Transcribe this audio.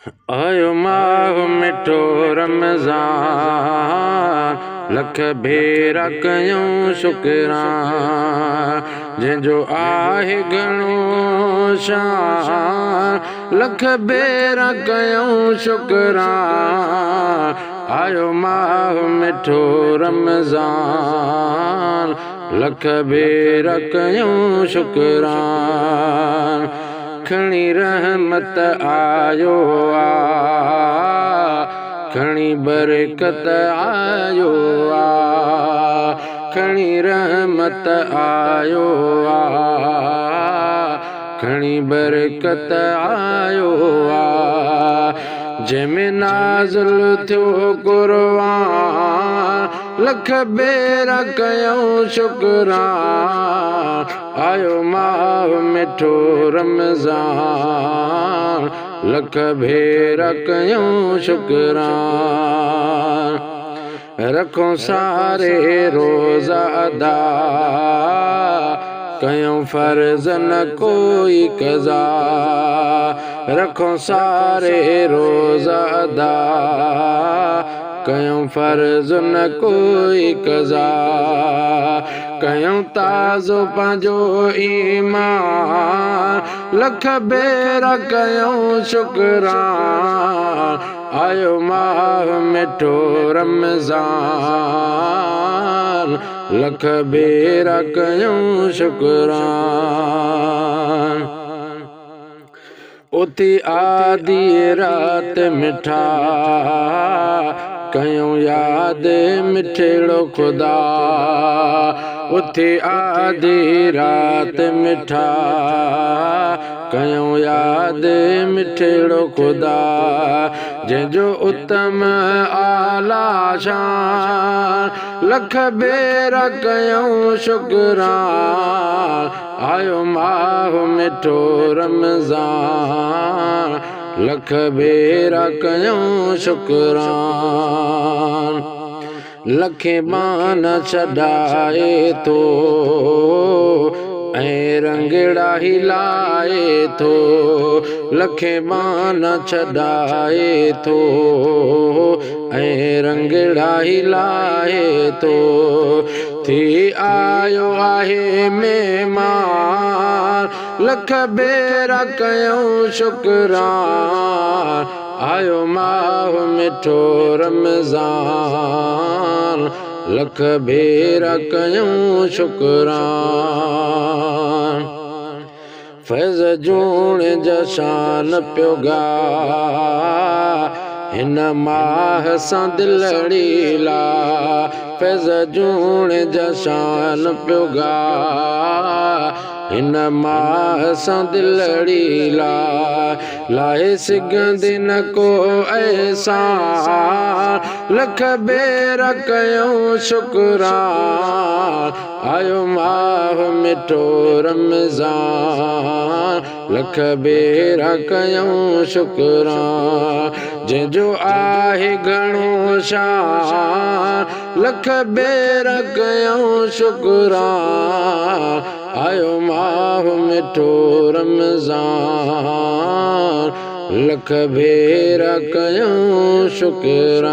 आयो माह मिठो रमज़ान लख भेरा कयूं शुकरान जंहिंजो आहे घणो शान लख भेरा कयूं शुकरान आयो माह मिठो रमज़ान लख भेरा कयूं शुकरान खणी रहमत आयो खणी बरकत आयो खणी रहमत आयो खणी बरकत आयो जंहिंमें नाज़िल थियो क़ुर्आन लख भेरा कयूं शुकरान आयो माह मिठो रमज़ान लख भेरा कयूं शुकरान रखो सारे रोज़ा अदा कयूं फर्ज़ न कोई क़ज़ा रखो सारे रोज़ा अदा कयूं फर्ज़ न कोई क़ज़ा कयूं ताज़ो पंहिंजो ईमान लख भेरा कयूं शुकरान आयो माह मिठो रमज़ान लख भेरा कयूं शुकरान उथी आधी रात मिठा कयूं याद मिठड़ो खुदा उथी आधी रात मिठा कयूं याद मिठड़ो खुदा जंहिंजो उत्तम आला शान लख भेरा कयूं शुकरान आयो माह मिठो रमज़ान लख भेरा कयूं शुकरान लखे बान छॾाए थो ऐं रंगड़ा हिलाए थो लखे बान छॾाए थो ऐं रंगड़ा हिलाए थो थी आयो आहे महिमान लख भेरा कयूं शुकरान आयो माह मिठो रमज़ान लख भेरा कयूं शुकरान फैज़ जूण जशान पियो गा हिन माह सां दिलड़ी ला फैज़ जूण जशान पियो गा हिन माह सां दिलड़ी ला लाहे सघंदी न को एहसान लख भेरा कयूं शुकरान आयो माह मिठो रमज़ान लख भेरा कयूं शुकरान जंहिंजो आहे घणो शान लख भेरा कयूं शुकरान आयो माह मिठो रमज़ान लख भेरा कयूं शुकरान।